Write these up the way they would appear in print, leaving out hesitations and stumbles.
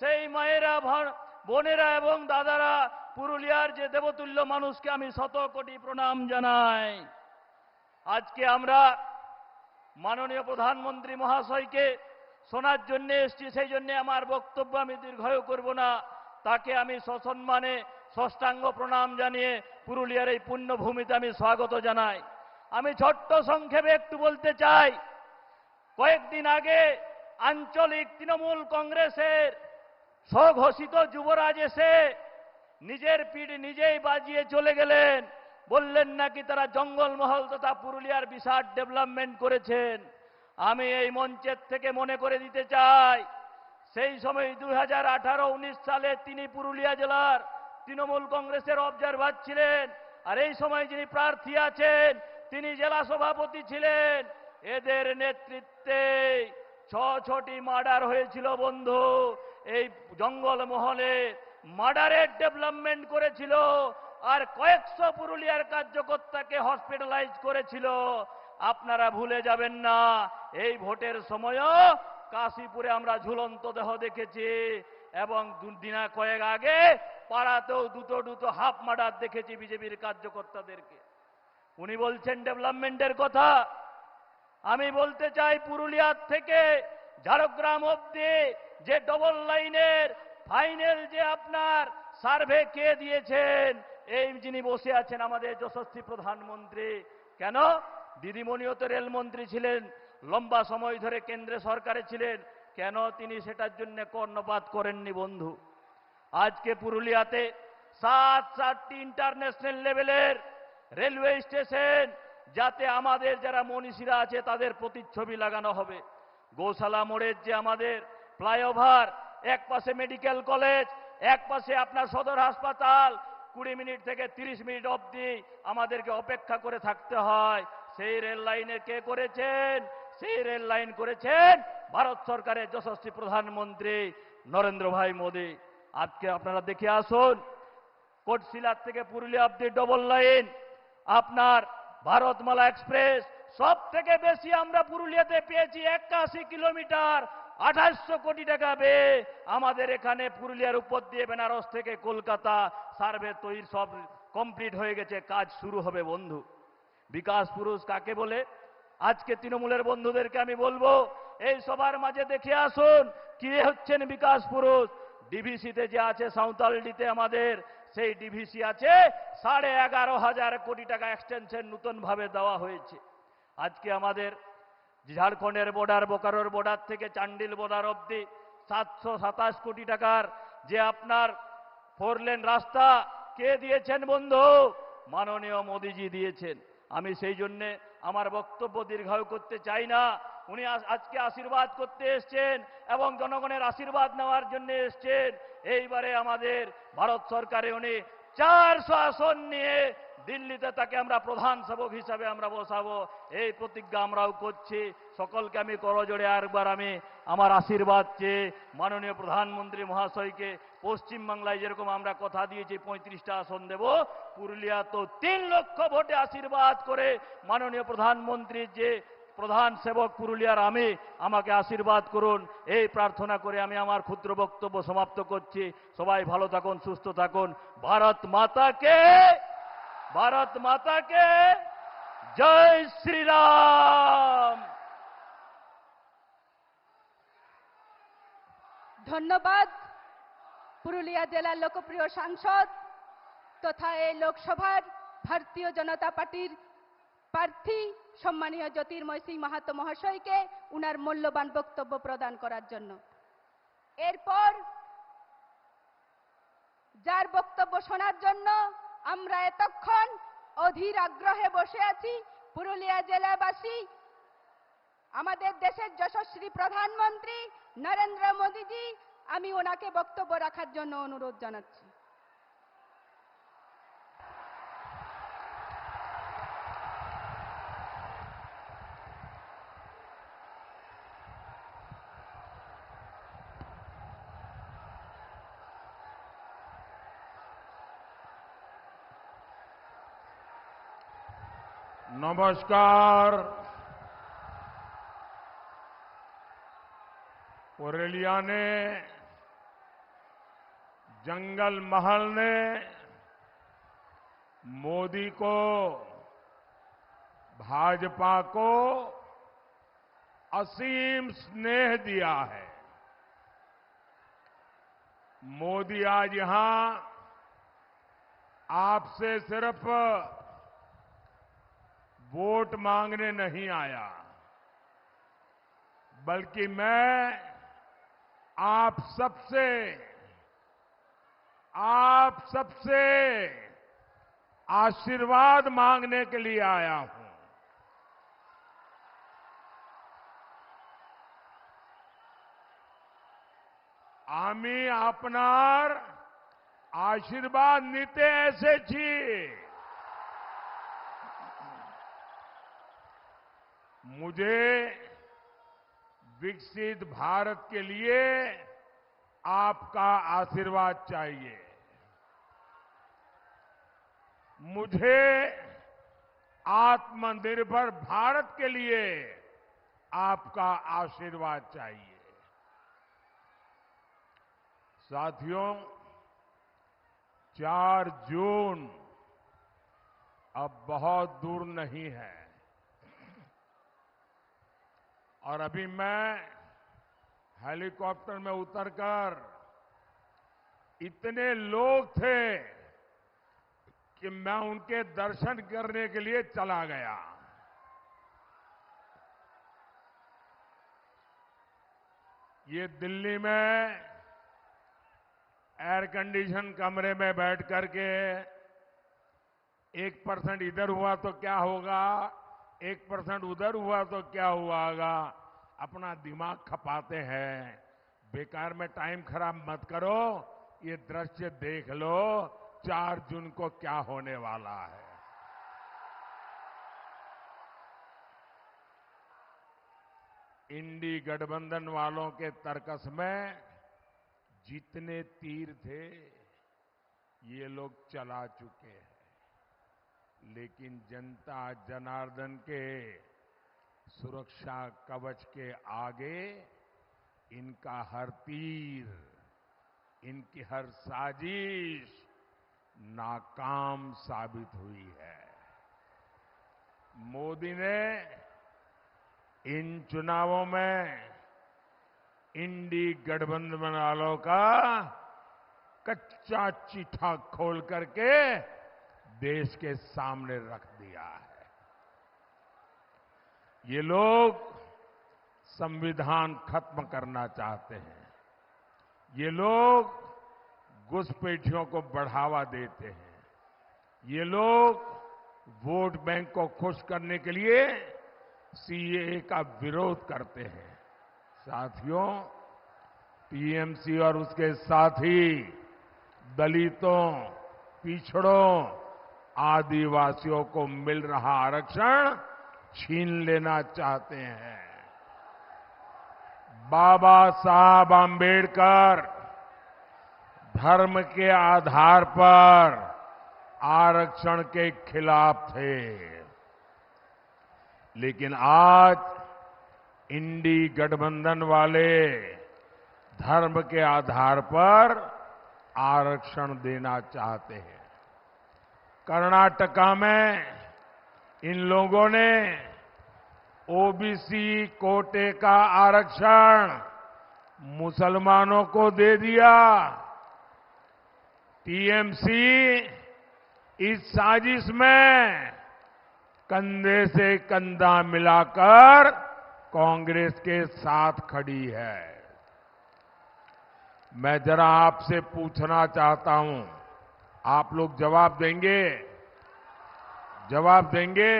সেই মায়েরা বোনেরা এবং দাদারা, পুরুলিয়ার যে দেবতুল্য মানুষকে আমি শত কোটি প্রণাম জানাই। আজকে আমরা মাননীয় প্রধানমন্ত্রী মহাশয়কে শোনার জন্য এসেছি, সেই জন্য আমার বক্তব্য আমি দীর্ঘায়ু করব না। তাকে আমি সসম্মানে ষষ্ঠাঙ্গ প্রণাম জানিয়ে পুরুলিয়ার এই পুণ্যভূমিতে আমি স্বাগত জানাই। আমি ছোট্ট সংক্ষেপে একটু বলতে চাই, কয়েকদিন আগে আঞ্চলিক তৃণমূল কংগ্রেসের স্বঘোষিত যুবরাজ এসে নিজের পিঠ নিজেই বাজিয়ে চলে গেলেন, বললেন নাকি তারা জঙ্গলমহল তথা পুরুলিয়ার বিশাল ডেভেলপমেন্ট করেছেন। আমি এই মঞ্চের থেকে মনে করে দিতে চাই, সেই সময় 2018-19 সালে তিনি পুরুলিয়া জেলার তৃণমূল কংগ্রেসের অবজারভার ছিলেন, আর এই সময় যিনি প্রার্থী আছেন তিনি জেলা সভাপতি ছিলেন। এদের নেতৃত্বে 6টি মার্ডার হয়েছিল বন্ধু। এই জঙ্গলমহলে মার্ডারের ডেভেলপমেন্ট করেছিল, আর কয়েকশো পুরুলিয়ার কার্যকর্তাকে হসপিটালাইজ করেছিল। আপনারা ভুলে যাবেন না, এই ভোটের সময়ও কাশীপুরে আমরা ঝুলন্ত দেহ দেখেছি, এবং দিনা কয়েক আগে পাড়াতেও দুটো হাফ মার্ডার দেখেছি বিজেপির কার্যকর্তাদেরকে। উনি বলছেন ডেভেলপমেন্টের কথা। আমি বলতে চাই, পুরুলিয়ার থেকে ঝাড়গ্রাম অব্দি যে ডবল লাইনের ফাইনাল যে আপনার সার্ভে কে দিয়েছেন, এই যিনি বসে আছেন আমাদের যশস্বী প্রধানমন্ত্রী। কেন? দিদিমণিও তো রেলমন্ত্রী ছিলেন, লম্বা সময় ধরে কেন্দ্র সরকারে ছিলেন, কেন তিনি সেটার জন্য কর্ণপাত করেননি বন্ধু? আজকে পুরুলিয়াতে 7টি ইন্টারন্যাশনাল লেভেলের রেলওয়ে স্টেশন, যাতে আমাদের যারা মনীষীরা আছে তাদের প্রতিচ্ছবি লাগানো হবে। গৌশালা মোড়ের যে আমাদের ফ্লাইওভার, এক পাশে মেডিকেল কলেজ, এক পাশে আপনার সদর হাসপাতাল, 20 মিনিট থেকে 30 মিনিট অবধি আমাদেরকে অপেক্ষা করে থাকতে হয়। সেই রেল লাইনে কে করেছেন? সেই রেল লাইন করেছেন ভারত সরকারের যশস্বী প্রধানমন্ত্রী নরেন্দ্র ভাই মোদী। আজকে আপনারা দেখে আসুন, কোটশিলার থেকে পুরুলিয়া অবধি ডবল লাইন, আপনার ভারতমালা এক্সপ্রেস, সব থেকে বেশি আমরা পুরুলিয়াতে পেয়েছি 81 কিলোমিটার, 2800 কোটি টাকা ব্যয়ে। আমাদের এখানে পুরুলিয়ার উপর দিয়ে বেনারস থেকে কলকাতা সার্ভে তৈরি সব কমপ্লিট হয়ে গেছে, কাজ শুরু হবে বন্ধু। বিকাশ পুরুষ কাকে বলে? আজকে তৃণমূলের বন্ধুদেরকে আমি বলবো, এই সবার মাঝে দেখে আসুন কি হচ্ছেন বিকাশ পুরুষ। ডিভিসিতে যে আছে সাঁওতালডিতে আমাদের, সেই ডিভিসি আছে 11,500 কোটি টাকা এক্সটেনশন নতুন ভাবে দেওয়া হয়েছে। আজকে আমাদের ঝাড়খণ্ডের বর্ডার, বোকারোর বর্ডার থেকে চান্ডিল বর্ডার অবধি 727 কোটি টাকার যে আপনার 4 লেন রাস্তা কে দিয়েছেন বন্ধু? মাননীয় মোদীজি দিয়েছেন। আমি সেই জন্য আমার বক্তব্য দীর্ঘায়ু করতে চাই না। উনি আজকে আশীর্বাদ করতে এসছেন এবং জনগণের আশীর্বাদ নেওয়ার জন্য এসছেন। এইবারে আমাদের ভারত সরকারে উনি 400 আসন নিয়ে দিল্লিতে তাকে আমরা প্রধান সেবক হিসাবে আমরা বসাবো, এই প্রতিজ্ঞা আমরাও করছি। সকলকে আমি করজোড়ে আরেকবার আমি আমার আশীর্বাদ চেয়ে মাননীয় প্রধানমন্ত্রী মহাশয়কে, পশ্চিমবাংলায় যেরকম আমরা কথা দিয়েছি 35টা আসন দেব, পুরুলিয়া তো 3 লক্ষ ভোটে আশীর্বাদ করে মাননীয় প্রধানমন্ত্রীর যে প্রধান সেবক পুরুলিয়ার আমি, আমাকে আশীর্বাদ করুন, এই প্রার্থনা করে আমি আমার ক্ষুদ্র বক্তব্য সমাপ্ত করছি। সবাই ভালো থাকুন, সুস্থ থাকুন। ভারত মাতাকে জয় শ্রীরাম। ধন্যবাদ পুরুলিয়া জেলার লোকপ্রিয় সাংসদ তথা এই লোকসভার ভারতীয় জনতা পার্টির প্রার্থী সম্মানীয় জ্যোতির্ময় সিং মাহাতো মহাশয়কে উনার মূল্যবান বক্তব্য প্রদান করার জন্য। এরপর যার বক্তব্য শোনার জন্য আমরা এতক্ষণ অধীর আগ্রহে বসে আছি, পুরুলিয়া জেলাবাসী, আমাদের দেশের যশস্বী প্রধানমন্ত্রী নরেন্দ্র মোদীজি, আমি ওনাকে বক্তব্য রাখার জন্য অনুরোধ জানাচ্ছি। नमस्कार। पुरुलिया ने जंगल महल ने मोदी को, भाजपा को असीम स्नेह दिया है। मोदी आज यहां आपसे सिर्फ वोट मांगने नहीं आया, बल्कि मैं आप सबसे आशीर्वाद मांगने के लिए आया हूं। आमी आपनार आशीर्वाद नीते एसेছি। मुझे विकसित भारत के लिए आपका आशीर्वाद चाहिए। मुझे आत्मनिर्भर भारत के लिए आपका आशीर्वाद चाहिए। साथियों, 4 जून अब बहुत दूर नहीं है और अभी मैं हेलीकॉप्टर में उतरकर इतने लोग थे कि मैं उनके दर्शन करने के लिए चला गया। ये दिल्ली में एयर कंडीशन कमरे में बैठ करके 1% इधर हुआ तो क्या होगा, 1% उधर हुआ तो क्या होगा, अपना दिमाग खपाते हैं। बेकार में टाइम खराब मत करो, ये दृश्य देख लो 4 जून को क्या होने वाला है। इंडी गठबंधन वालों के तर्कस में जितने तीर थे ये लोग चला चुके हैं, लेकिन जनता जनार्दन के सुरक्षा कवच के आगे इनका हर तीर, इनकी हर साजिश नाकाम साबित हुई है। मोदी ने इन चुनावों में इंडी गठबंधन वालों का कच्चा चिट्ठा खोल करके देश के सामने रख दिया है। ये लोग संविधान खत्म करना चाहते हैं। ये लोग घुसपैठियों को बढ़ावा देते हैं। ये लोग वोट बैंक को खुश करने के लिए सीएए का विरोध करते हैं। साथियों, टीएमसी और उसके साथी दलितों, पिछड़ों, आदिवासियों को मिल रहा आरक्षण छीन लेना चाहते हैं। बाबा साहब आंबेडकर धर्म के आधार पर आरक्षण के खिलाफ थे, लेकिन आज इंडी गठबंधन वाले धर्म के आधार पर आरक्षण देना चाहते हैं। कर्नाटका में इन लोगों ने ओबीसी कोटे का आरक्षण मुसलमानों को दे दिया। टीएमसी इस साजिश में कंधे से कंधा मिलाकर कांग्रेस के साथ खड़ी है। मैं जरा आपसे पूछना चाहता हूं, आप लोग जवाब देंगे? जवाब देंगे?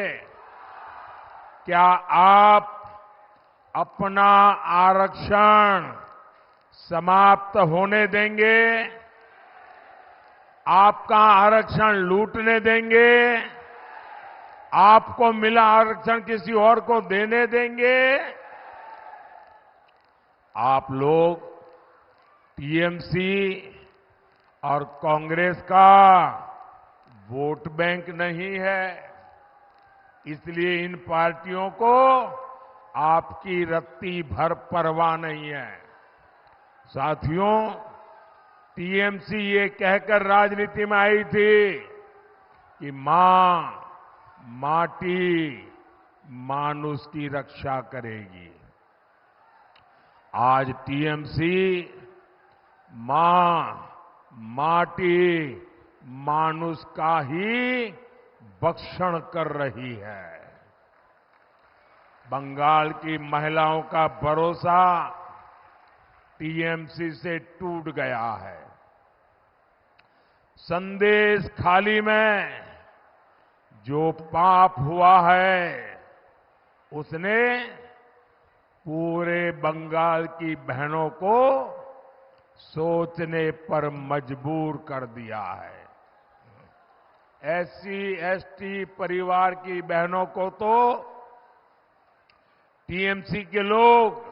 क्या आप अपना आरक्षण समाप्त होने देंगे? आपका आरक्षण लूटने देंगे? आपको मिला आरक्षण किसी और को देने देंगे? आप लोग टीएमसी और कांग्रेस का वोट बैंक नहीं है, इसलिए इन पार्टियों को आपकी रत्ती भर परवाह नहीं है। साथियों, टीएमसी ये कहकर राजनीति में आई थी कि मां माटी मानुष की रक्षा करेगी। आज टीएमसी मां माटी मानुष का ही भक्षण कर रही है। बंगाल की महिलाओं का भरोसा टीएमसी से टूट गया है। संदेश खाली में जो पाप हुआ है उसने पूरे बंगाल की बहनों को सोचने पर मजबूर कर दिया है। एससी एसटी परिवार की बहनों को तो टीएमसी के लोग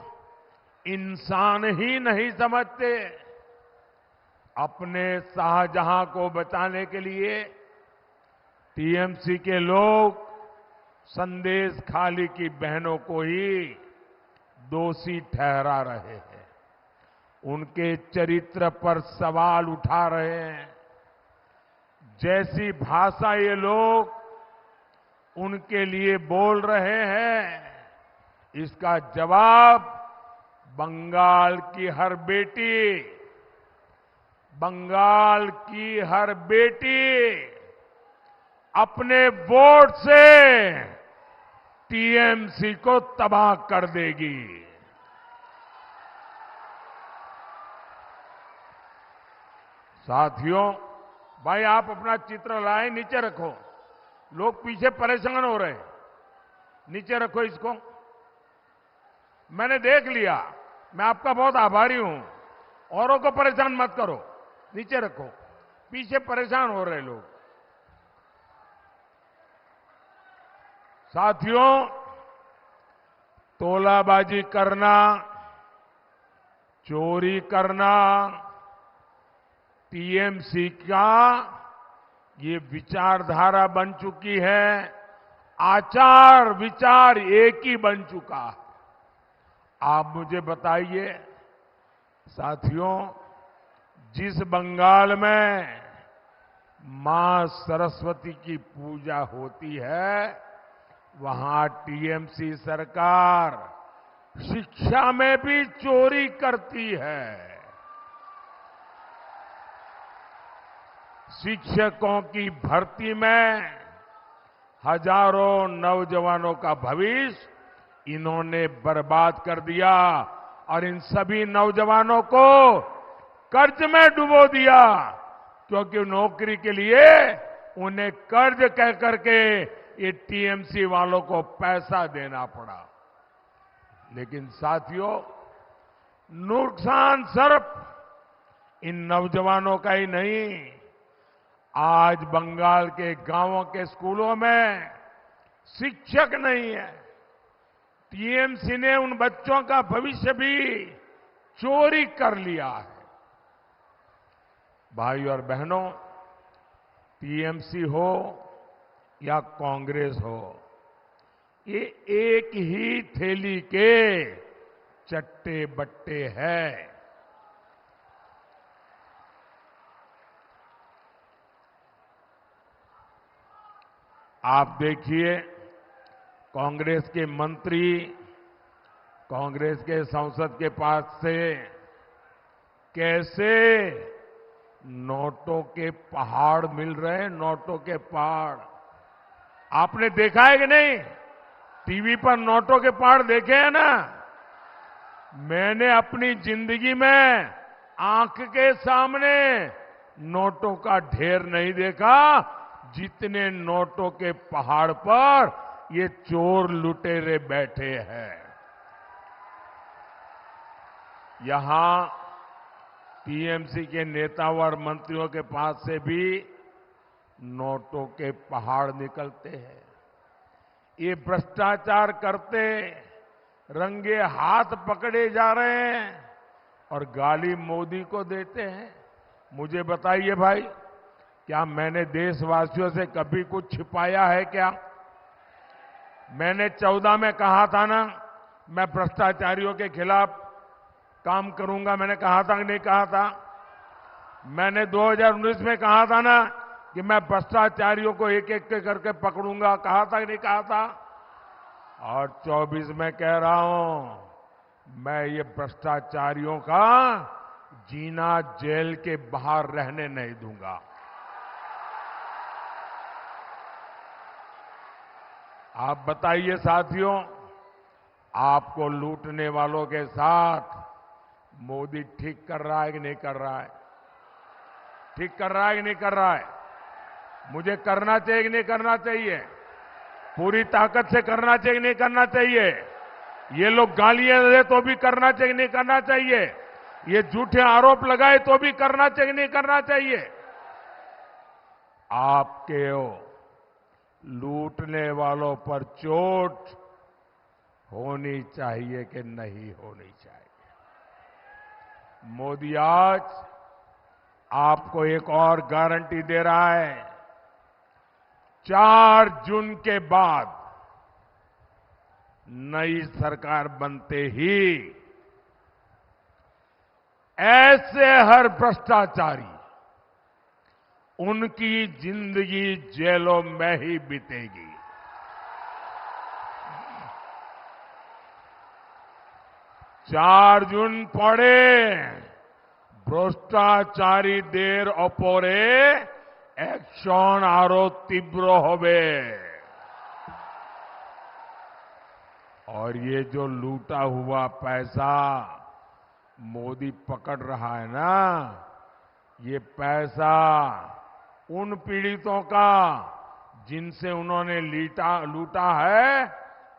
इंसान ही नहीं समझते। अपने शाहजहां को बचाने के लिए टीएमसी के लोग संदेश खाली की बहनों को ही दोषी ठहरा रहे हैं, उनके चरित्र पर सवाल उठा रहे हैं। जैसी भाषा ये लोग उनके लिए बोल रहे हैं, इसका जवाब बंगाल की हर बेटी, बंगाल की हर बेटी अपने वोट से टीएमसी को तबाह कर देगी। साथियों, भाई आप अपना चित्र लाए, नीचे रखो। लोग पीछे परेशान हो रहे हैं, नीचे रखो इसको। मैंने देख लिया, मैं आपका बहुत आभारी हूं। औरों को परेशान मत करो, नीचे रखो। पीछे परेशान हो रहे लोग। साथियों, तोलाबाजी करना, चोरी करना टीएमसी का ये विचारधारा बन चुकी है। आचार विचार एक ही बन चुका है। आप मुझे बताइए साथियों, जिस बंगाल में मां सरस्वती की पूजा होती है, वहां टीएमसी सरकार शिक्षा में भी चोरी करती है। शिक्षकों की भर्ती में हजारों नौजवानों का भविष्य इन्होंने बर्बाद कर दिया और इन सभी नौजवानों को कर्ज में डुबो दिया, क्योंकि नौकरी के लिए उन्हें कर्ज कह करके ये टीएमसी वालों को पैसा देना पड़ा। लेकिन साथियों, नुकसान सिर्फ इन नौजवानों का ही नहीं, आज बंगाल के गांवों के स्कूलों में शिक्षक नहीं है। टीएमसी ने उन बच्चों का भविष्य भी चोरी कर लिया है। भाई और बहनों, टीएमसी हो या कांग्रेस हो, ये एक ही थैली के चट्टे बट्टे हैं। आप देखिए, कांग्रेस के मंत्री कांग्रेस के संसद के पास से कैसे नोटों के पहाड़ मिल रहे हैं। नोटों के पहाड़ आपने देखा है कि नहीं? टीवी पर नोटों के पहाड़ देखे हैं ना? मैंने अपनी जिंदगी में आंख के सामने नोटों का ढेर नहीं देखा जितने नोटों के पहाड़ पर ये चोर लुटेरे बैठे हैं। यहां टीएमसी के नेताओं और मंत्रियों के पास से भी नोटों के पहाड़ निकलते हैं। ये भ्रष्टाचार करते रंगे हाथ पकड़े जा रहे हैं और गाली मोदी को देते हैं। मुझे बताइए भाई, क्या मैंने देशवासियों से कभी कुछ छिपाया है क्या? मैंने 14 में कहा था ना, मैं भ्रष्टाचारियों के खिलाफ काम करूंगा। मैंने कहा था कि नहीं कहा था? मैंने 2019 में कहा था ना कि मैं भ्रष्टाचारियों को एक एक के करके पकड़ूंगा, कहा था कि नहीं कहा था? और 24 में कह रहा हूं, मैं ये भ्रष्टाचारियों का जीना जेल के बाहर रहने नहीं दूंगा। आप बताइए साथियों, आपको लूटने वालों के साथ मोदी ठीक कर रहा है कि नहीं कर रहा है? ठीक कर रहा है कि नहीं कर रहा है? मुझे करना चाहिए कि नहीं करना चाहिए? पूरी ताकत से करना चाहिए कि नहीं करना चाहिए? ये लोग गालियां दे तो भी करना चाहिए कि नहीं करना चाहिए? ये झूठे आरोप लगाए तो भी करना चाहिए कि नहीं करना चाहिए? आपके लूटने वालों पर चोट होनी चाहिए कि नहीं होनी चाहिए? मोदी आज आपको एक और गारंटी दे रहा है। 4 जून के बाद नई सरकार बनते ही ऐसे हर भ्रष्टाचारी, उनकी जिंदगी जेलों में ही बीतेगी। 4 जून पड़े भ्रष्टाचारी দের ওপরে অ্যাকশন আরো তীব্র হবে। और ये जो लूटा हुआ पैसा मोदी पकड़ रहा है ना, ये पैसा उन पीड़ितों का जिनसे उन्होंने लूटा है।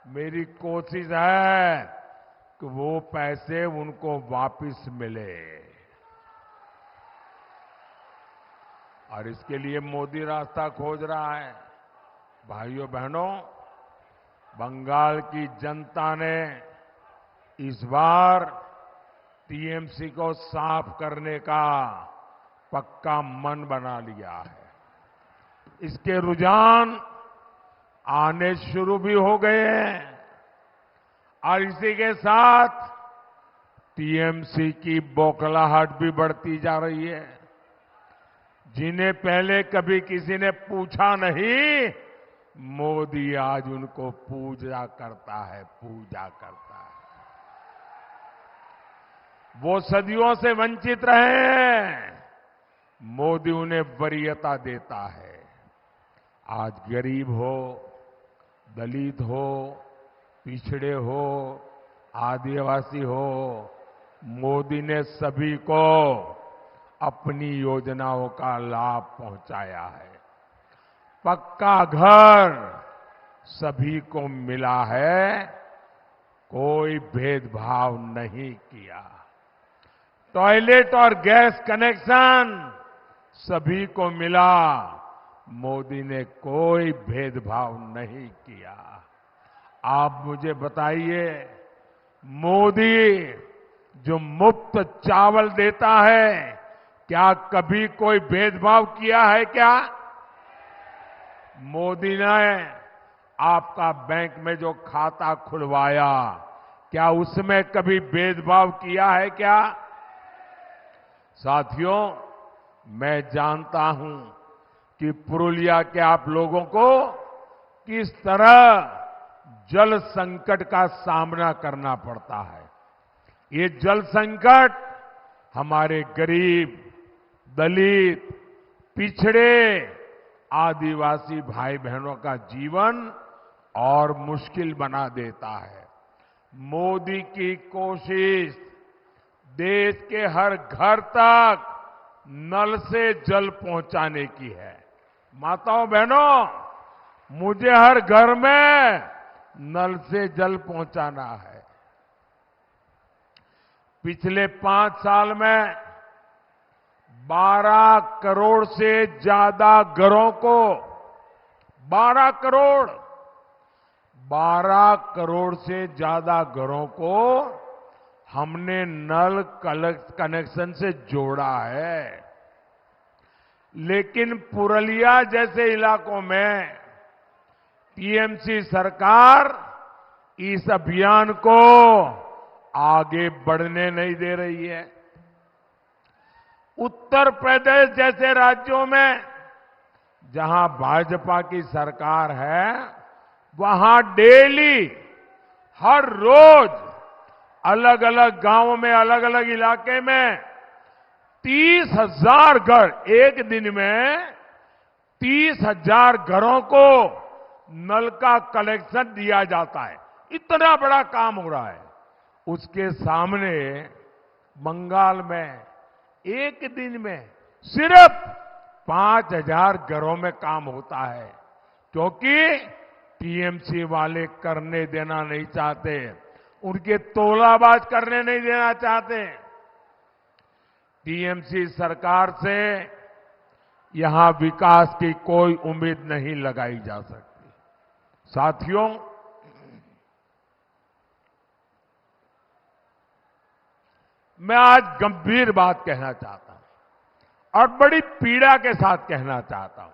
मेरी कोशिश है कि वो पैसे उनको वापस मिले, और इसके लिए मोदी रास्ता खोज रहा है। भाइयों बहनों, बंगाल की जनता ने इस बार टीएमसी को साफ करने का पक्का मन बना लिया है। इसके रुझान आने शुरू भी हो गए हैं, और इसी के साथ टीएमसी की बौखलाहट भी बढ़ती जा रही है। जिन्हें पहले कभी किसी ने पूछा नहीं, मोदी आज उनको पूजा करता है, पूजा करता है। वो सदियों से वंचित रहे हैं, मोदी उन्हें वरीयता देता है। आज गरीब हो, दलित हो, पिछड़े हो, आदिवासी हो, मोदी ने सभी को अपनी योजनाओं का लाभ पहुंचाया है। पक्का घर सभी को मिला है, कोई भेदभाव नहीं किया। टॉयलेट और गैस कनेक्शन सभी को मिला, मोदी ने कोई भेदभाव नहीं किया। आप मुझे बताइए, मोदी जो मुफ्त चावल देता है, क्या कभी कोई भेदभाव किया है क्या? मोदी ने आपका बैंक में जो खाता खुलवाया, क्या उसमें कभी भेदभाव किया है क्या? साथियों, मैं जानता हूं कि पुरुलिया के आप लोगों को किस तरह जल संकट का सामना करना पड़ता है। ये जल संकट हमारे गरीब, दलित, पिछड़े, आदिवासी भाई बहनों का जीवन और मुश्किल बना देता है। मोदी की कोशिश देश के हर घर तक नल से जल पहुंचाने की है। माताओं बहनों, मुझे हर घर में नल से जल पहुंचाना है। पिछले 5 साल में 12 करोड़ से ज्यादा घरों को 12 करोड़ से ज्यादा घरों को हमने नल कनेक्शन से जोड़ा है। लेकिन पुरुलिया जैसे इलाकों में टीएमसी सरकार इस अभियान को आगे बढ़ने नहीं दे रही है। उत्तर प्रदेश जैसे राज्यों में जहां भाजपा की सरकार है, वहां डेली हर रोज अलग अलग गांवों में, अलग अलग इलाके में 30,000 घर, एक दिन में 30,000 घरों को नल का कनेक्शन दिया जाता है। इतना बड़ा काम हो रहा है। उसके सामने बंगाल में एक दिन में सिर्फ 5,000 घरों में काम होता है, क्योंकि टीएमसी वाले करने देना नहीं चाहते, उनके तोलाबाज करने नहीं देना चाहते। टीएमसी सरकार से यहां विकास की कोई उम्मीद नहीं लगाई जा सकती। साथियों, मैं आज गंभीर बात कहना चाहता हूं और बड़ी पीड़ा के साथ कहना चाहता हूं।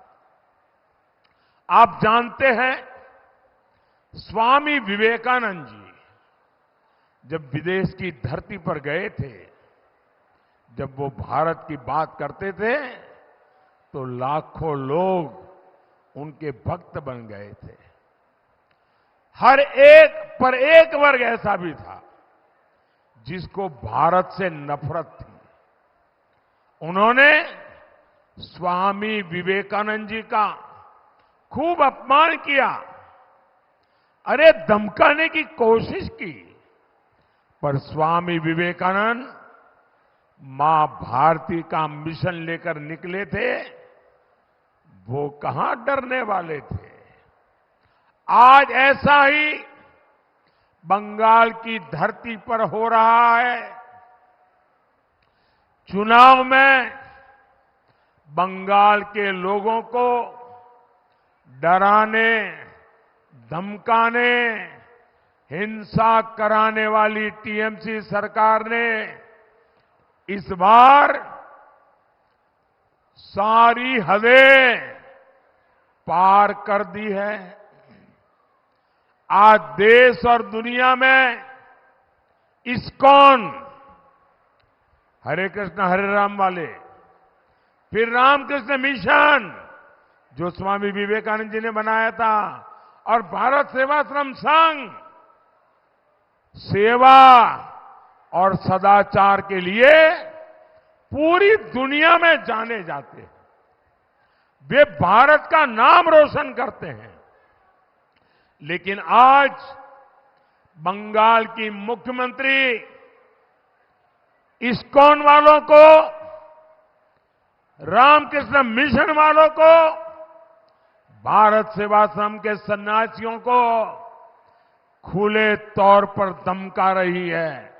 आप जानते हैं, स्वामी विवेकानंद जी जब विदेश की धरती पर गए थे, जब वो भारत की बात करते थे, तो लाखों लोग उनके भक्त बन गए थे। हर एक पर एक वर्ग ऐसा भी था जिसको भारत से नफरत थी। उन्होंने स्वामी विवेकानंद जी का खूब अपमान किया, अरे धमकाने की कोशिश की, पर स्वामी विवेकानंद मां भारती का मिशन लेकर निकले थे। वो कहां डरने वाले थे। आज ऐसा ही बंगाल की धरती पर हो रहा है। चुनाव में बंगाल के लोगों को डराने, धमकाने, हिंसा कराने वाली टीएमसी सरकार ने इस बार सारी हदें पार कर दी है। आज देश और दुनिया में इस्कॉन, हरे कृष्ण हरे राम वाले, फिर रामकृष्ण मिशन जो स्वामी विवेकानंद जी ने बनाया था, और भारत सेवाश्रम संघ सेवा और सदाचार के लिए पूरी दुनिया में जाने जाते हैं। वे भारत का नाम रोशन करते हैं। लेकिन आज बंगाल की मुख्यमंत्री इस्कॉन वालों को, रामकृष्ण मिशन वालों को, भारत सेवाश्रम के सन्यासियों को खुले तौर पर धमका रही है,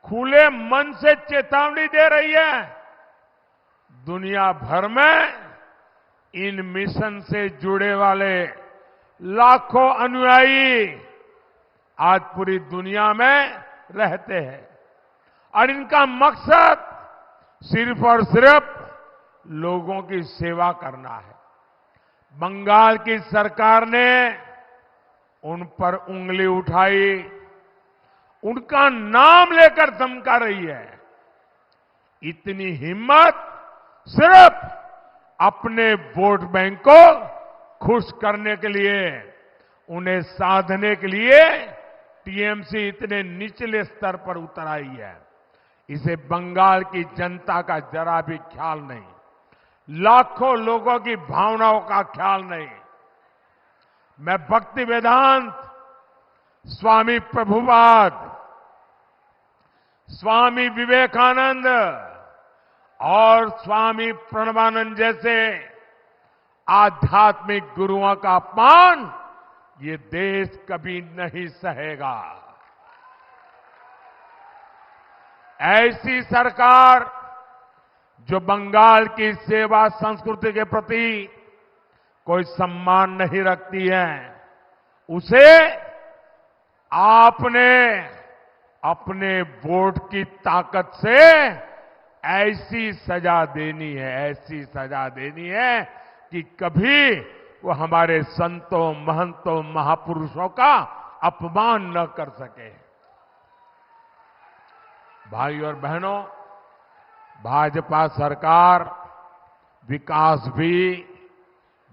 खुले मन से चेतावनी दे रही है। दुनिया भर में इन मिशन से जुड़े वाले लाखों अनुयायी आज पूरी दुनिया में रहते हैं, और इनका मकसद सिर्फ और सिर्फ लोगों की सेवा करना है। बंगाल की सरकार ने उन पर उंगली उठाई, उनका नाम लेकर धमका रही है। इतनी हिम्मत सिर्फ अपने वोट बैंक को खुश करने के लिए, उन्हें साधने के लिए टीएमसी इतने निचले स्तर पर उतर आई है। इसे बंगाल की जनता का जरा भी ख्याल नहीं, लाखों लोगों की भावनाओं का ख्याल नहीं। मैं भक्ति वेदांत, स्वामी प्रभुपाद, स्वामी विवेकानंद और स्वामी प्रणवानंद जैसे आध्यात्मिक गुरुओं का अपमान ये देश कभी नहीं सहेगा। ऐसी सरकार जो बंगाल की सेवा संस्कृति के प्रति कोई सम्मान नहीं रखती है, उसे आपने अपने वोट की ताकत से ऐसी सजा देनी है, ऐसी सजा देनी है कि कभी वो हमारे संतों, महंतों, महापुरुषों का अपमान न कर सके। भाई और बहनों, भाजपा सरकार विकास भी,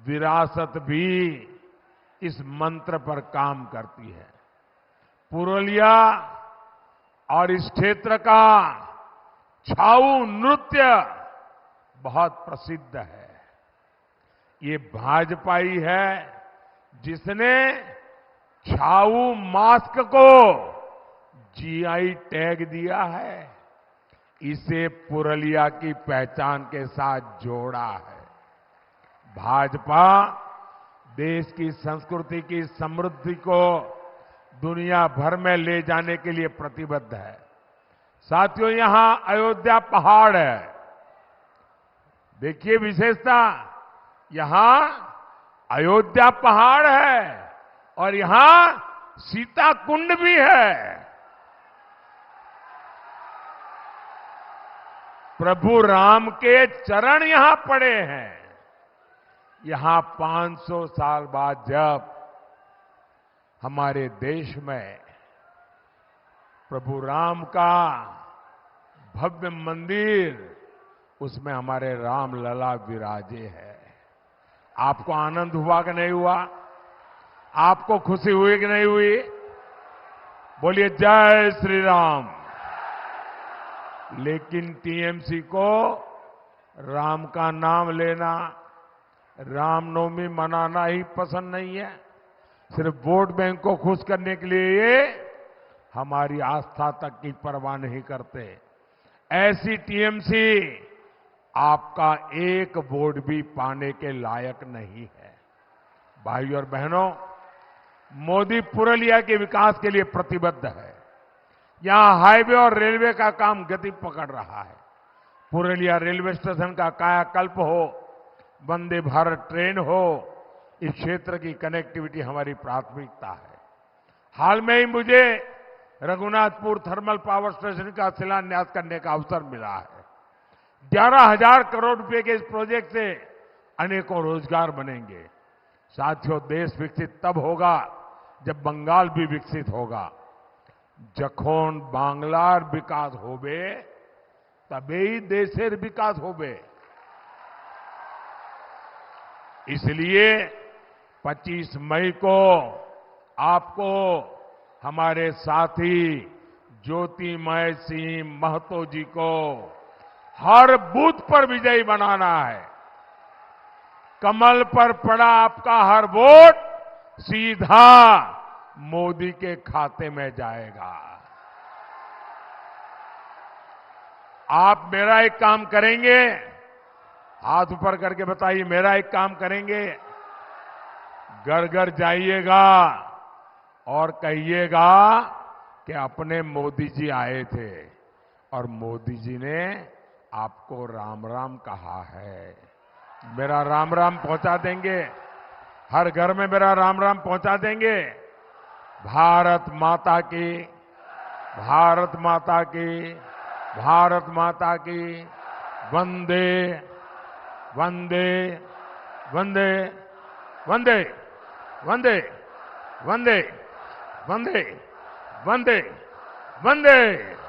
विरासत भी इस मंत्र पर काम करती है। पुरुलिया और इस क्षेत्र का छाऊ नृत्य बहुत प्रसिद्ध है। ये भाजपा ही है जिसने छाऊ मास्क को जीआई टैग दिया है, इसे पुरुलिया की पहचान के साथ जोड़ा है। भाजपा देश की संस्कृति की समृद्धि को दुनिया भर में ले जाने के लिए प्रतिबद्ध है। साथियों, यहां अयोध्या पहाड़ है। देखिए विशेषता, यहां अयोध्या पहाड़ है और यहां सीता कुंड भी है। प्रभु राम के चरण यहां पड़े हैं। यहां 500 साल बाद जब हमारे देश में प्रभु राम का भव्य मंदिर, उसमें हमारे राम लला विराजे है। आपको आनंद हुआ कि नहीं हुआ? आपको खुशी हुई कि नहीं हुई? बोलिए जय श्री राम। लेकिन टीएमसी को राम का नाम लेना, रामनवमी मनाना ही पसंद नहीं है। सिर्फ वोट बैंक को खुश करने के लिए ये हमारी आस्था तक की परवाह नहीं करते। ऐसी टीएमसी आपका एक वोट भी पाने के लायक नहीं है। भाइयों और बहनों, मोदी पुरुलिया के विकास के लिए प्रतिबद्ध है। यहां हाईवे और रेलवे का काम गति पकड़ रहा है। पुरुलिया रेलवे स्टेशन का कायाकल्प हो, वंदे भारत ट्रेन हो, इस क्षेत्र की कनेक्टिविटी हमारी प्राथमिकता है। हाल में ही मुझे रघुनाथपुर थर्मल पावर स्टेशन का शिलान्यास करने का अवसर मिला है। 11,000 करोड़ रुपए के इस प्रोजेक्ट से अनेकों रोजगार बनेंगे। साथियों, देश विकसित तब होगा जब बंगाल भी विकसित होगा। जखोन बांग्लार विकास होबे तबे ही देशेर विकास होबे। इसलिए 25 मई को आपको हमारे साथी ज्योतिमय सिंह महतो जी को हर बूथ पर विजयी बनाना है। कमल पर पड़ा आपका हर वोट सीधा मोदी के खाते में जाएगा। आप मेरा एक काम करेंगे, हाथ ऊपर करके बताइए, मेरा एक काम करेंगे। घर घर जाइएगा और कहिएगा कि अपने मोदी जी आए थे और मोदी जी ने आपको राम राम कहा है। मेरा राम राम पहुंचा देंगे, हर घर में मेरा राम राम पहुंचा देंगे। भारत माता की, भारत माता की, भारत माता की, वंदे वंदे वंदे वंदे वंदे वंदे वंदे वंदे वंदे।